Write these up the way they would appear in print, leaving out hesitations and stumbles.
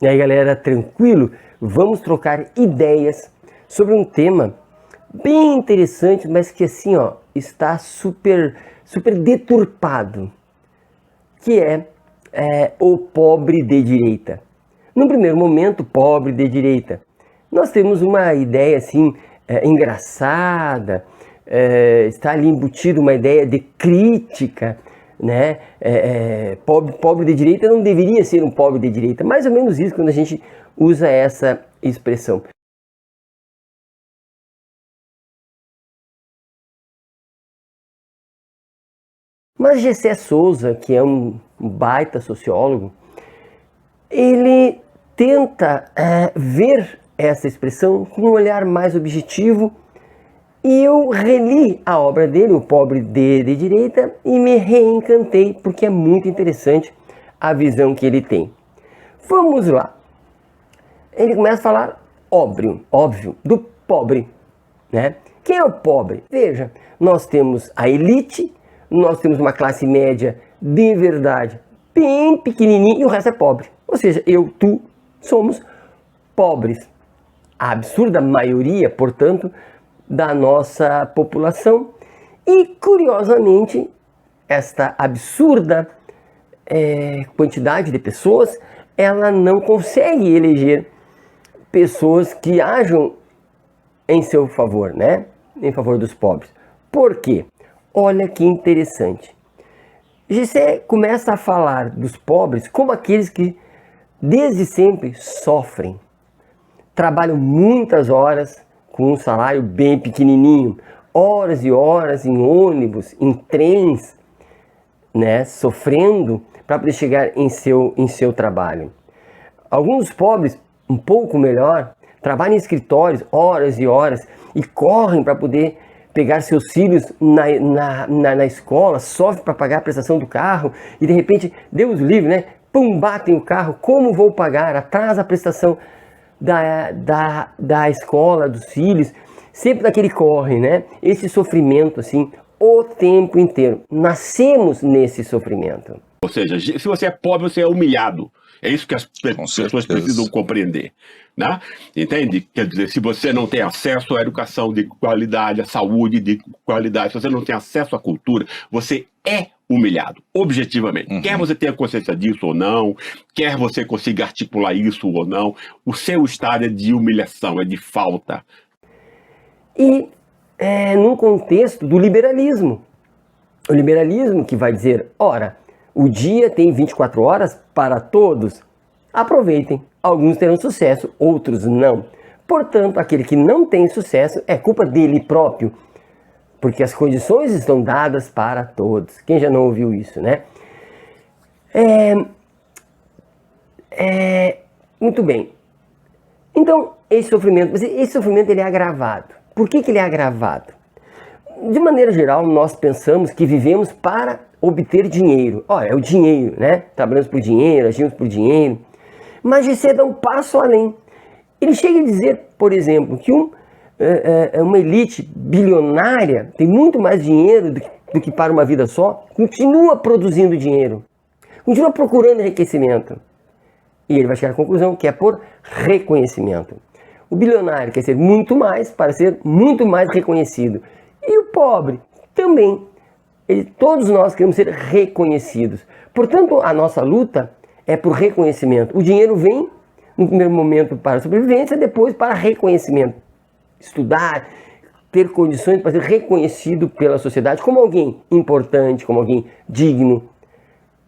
E aí, galera, tranquilo? Vamos trocar ideias sobre um tema bem interessante, mas que assim, ó, está super deturpado, que é o pobre de direita. No primeiro momento, pobre de direita. Nós temos uma ideia assim engraçada, está ali embutido uma ideia de crítica, né? Pobre de direita não deveria ser um pobre de direita, mais ou menos isso quando a gente usa essa expressão. Mas Gessé Souza, que é um baita sociólogo, ele tenta ver essa expressão com um olhar mais objetivo, e eu reli a obra dele, O Pobre de Direita, e me reencantei, porque é muito interessante a visão que ele tem. Vamos lá. Ele começa a falar óbvio, do pobre, né? Quem é o pobre? Veja, nós temos a elite, nós temos uma classe média de verdade bem pequenininha e o resto é pobre. Ou seja, eu, tu, somos pobres. A absurda maioria, portanto, da nossa população. E, curiosamente, esta absurda quantidade de pessoas, ela não consegue eleger pessoas que ajam em seu favor, né? Em favor dos pobres. Por quê? Olha que interessante. Gessé começa a falar dos pobres como aqueles que desde sempre sofrem, trabalham muitas horas com um salário bem pequenininho, horas e horas em ônibus, em trens, né, sofrendo para poder chegar em seu trabalho. Alguns pobres, um pouco melhor, trabalham em escritórios horas e horas e correm para poder pegar seus filhos na escola, sofrem para pagar a prestação do carro e de repente, Deus livre, né? Pum, batem o carro, como vou pagar? Atrasa a prestação da escola, dos filhos, sempre daquele corre, né? Esse sofrimento, assim, o tempo inteiro. Nascemos nesse sofrimento. Ou seja, se você é pobre, você é humilhado. É isso que as pessoas precisam compreender, né? Entende? Quer dizer, se você não tem acesso à educação de qualidade, à saúde de qualidade, se você não tem acesso à cultura, você é humilhado, objetivamente. Quer você tenha consciência disso ou não, quer você consiga articular isso ou não, o seu estado é de humilhação, é de falta. E num contexto do liberalismo. O liberalismo que vai dizer, ora, o dia tem 24 horas para todos. Aproveitem. Alguns terão sucesso, outros não. Portanto, aquele que não tem sucesso é culpa dele próprio, porque as condições estão dadas para todos. Quem já não ouviu isso, né? Muito bem. Então, esse sofrimento ele é agravado. Por que ele é agravado? De maneira geral, nós pensamos que vivemos para obter dinheiro. Olha, é o dinheiro, né? Trabalhamos por dinheiro, agimos por dinheiro. Mas Gessé dá um passo além. Ele chega a dizer, por exemplo, que uma elite bilionária tem muito mais dinheiro do que para uma vida só, continua produzindo dinheiro, continua procurando enriquecimento. E ele vai chegar à conclusão que é por reconhecimento. O bilionário quer ser muito mais para ser muito mais reconhecido. E o pobre também. Todos nós queremos ser reconhecidos. Portanto, a nossa luta é por reconhecimento. O dinheiro vem, no primeiro momento, para a sobrevivência, depois para reconhecimento. Estudar, ter condições para ser reconhecido pela sociedade como alguém importante, como alguém digno,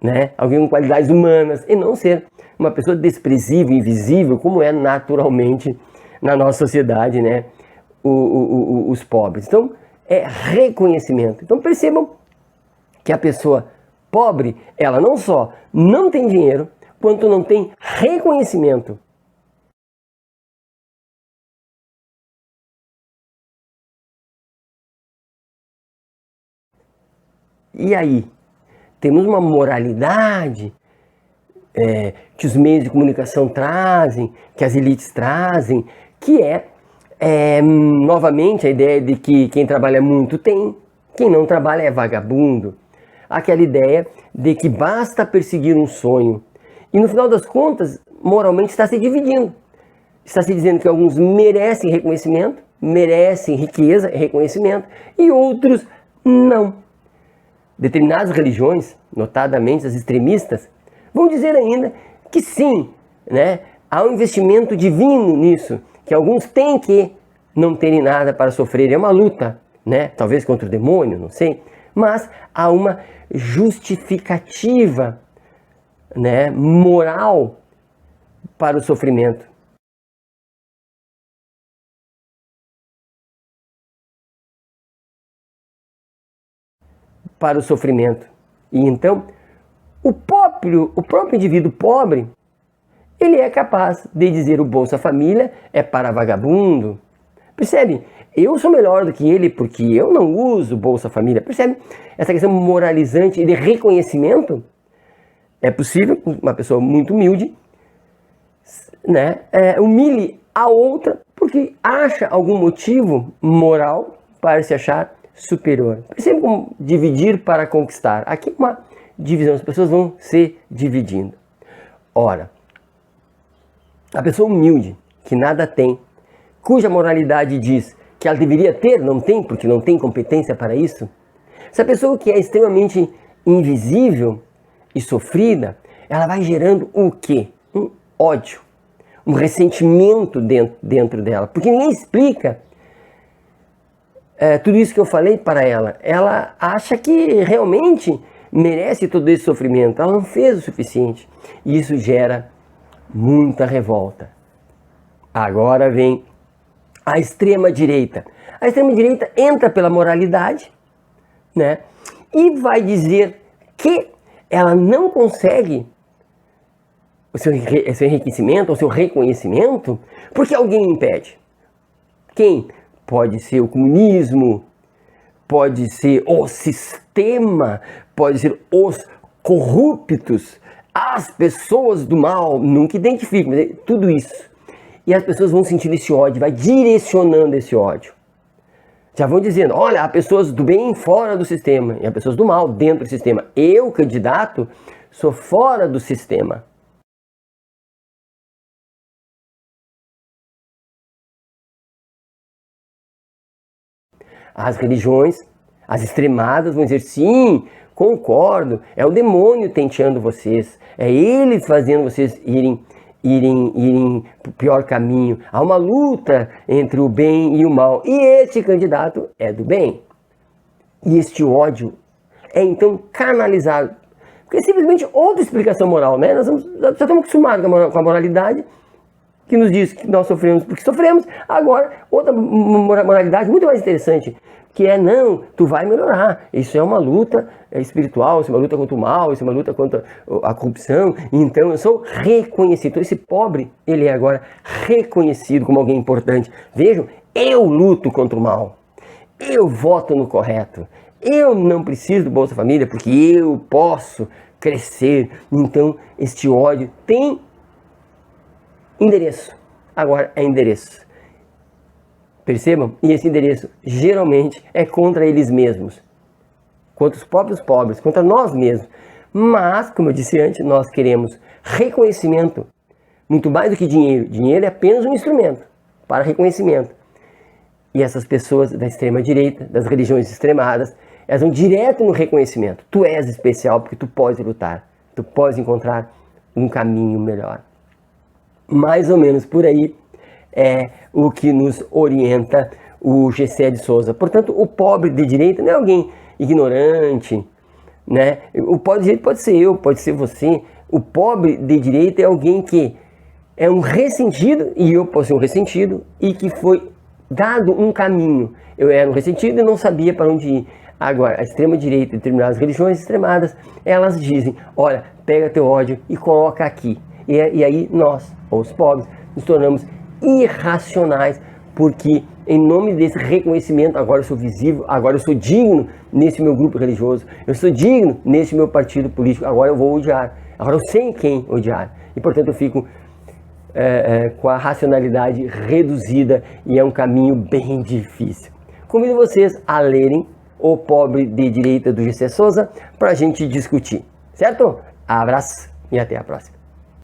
né? Alguém com qualidades humanas, e não ser uma pessoa desprezível, invisível, como é naturalmente na nossa sociedade, né? Os pobres. Então, é reconhecimento. Então, percebam que a pessoa pobre, ela não só não tem dinheiro, quanto não tem reconhecimento. E aí? Temos uma moralidade que os meios de comunicação trazem, que as elites trazem, que novamente, a ideia de que quem trabalha muito tem, quem não trabalha é vagabundo. Aquela ideia de que basta perseguir um sonho. E no final das contas, moralmente está se dividindo. Está se dizendo que alguns merecem reconhecimento, merecem riqueza, reconhecimento, e outros não. Determinadas religiões, notadamente as extremistas, vão dizer ainda que sim, né, há um investimento divino nisso, que alguns têm que não terem nada para sofrer. É uma luta, né, talvez contra o demônio, não sei, mas há uma justificativa, né, moral para o sofrimento. Para o sofrimento. E então, o próprio indivíduo pobre, ele é capaz de dizer o Bolsa Família é para vagabundo. Percebe? Eu sou melhor do que ele porque eu não uso Bolsa Família. Percebe? Essa questão moralizante e de reconhecimento é possível que uma pessoa muito humilde, né, humilhe a outra porque acha algum motivo moral para se achar superior. Percebe como dividir para conquistar. Aqui é uma divisão, as pessoas vão se dividindo. Ora, a pessoa humilde, que nada tem, cuja moralidade diz que ela deveria ter, não tem, porque não tem competência para isso. Essa pessoa que é extremamente invisível e sofrida, ela vai gerando o quê? Um ódio, um ressentimento dentro dela, porque ninguém explica tudo isso que eu falei para ela. Ela acha que realmente merece todo esse sofrimento, ela não fez o suficiente, e isso gera muita revolta. Agora vem a extrema-direita. A extrema-direita entra pela moralidade, né, e vai dizer que ela não consegue o seu enriquecimento, o seu reconhecimento, porque alguém impede. Quem? Pode ser o comunismo, pode ser o sistema, pode ser os corruptos, as pessoas do mal, nunca identifico, mas é tudo isso. E as pessoas vão sentindo esse ódio, vai direcionando esse ódio. Já vão dizendo, olha, há pessoas do bem fora do sistema, e há pessoas do mal dentro do sistema. Eu, candidato, sou fora do sistema. As religiões, as extremadas vão dizer, sim, concordo, é o demônio tenteando vocês, é ele fazendo vocês irem para o pior caminho. Há uma luta entre o bem e o mal, e este candidato é do bem. E este ódio é então canalizado, porque é simplesmente outra explicação moral, né? Nós já estamos acostumados com a moralidade, que nos diz que nós sofremos porque sofremos. Agora, outra moralidade muito mais interessante, que é, não, tu vai melhorar. Isso é uma luta espiritual, isso é uma luta contra o mal, isso é uma luta contra a corrupção. Então eu sou reconhecido. Então esse pobre, ele é agora reconhecido como alguém importante. Vejam, eu luto contra o mal. Eu voto no correto. Eu não preciso do Bolsa Família porque eu posso crescer. Então este ódio tem endereço. Agora é endereço. Percebam? E esse endereço geralmente é contra eles mesmos. Contra os próprios pobres, contra nós mesmos. Mas, como eu disse antes, nós queremos reconhecimento. Muito mais do que dinheiro. Dinheiro é apenas um instrumento para reconhecimento. E essas pessoas da extrema direita, das religiões extremadas, elas vão direto no reconhecimento. Tu és especial porque tu podes lutar. Tu podes encontrar um caminho melhor. Mais ou menos por aí é o que nos orienta o Gessé de Souza. Portanto, o pobre de direita não é alguém ignorante, né? O pobre de direita pode ser eu, pode ser você. O pobre de direita é alguém que é um ressentido, e eu posso ser um ressentido, e que foi dado um caminho. Eu era um ressentido e não sabia para onde ir. Agora, a extrema-direita e determinadas religiões extremadas, elas dizem, olha, pega teu ódio e coloca aqui. E aí nós, os pobres, nos tornamos irracionais, porque em nome desse reconhecimento, agora eu sou visível, agora eu sou digno nesse meu grupo religioso, eu sou digno nesse meu partido político, agora eu vou odiar, agora eu sei quem odiar. E portanto eu fico com a racionalidade reduzida, e é um caminho bem difícil. Convido vocês a lerem O Pobre de Direita do Gessé Souza para a gente discutir, certo? Abraço e até a próxima.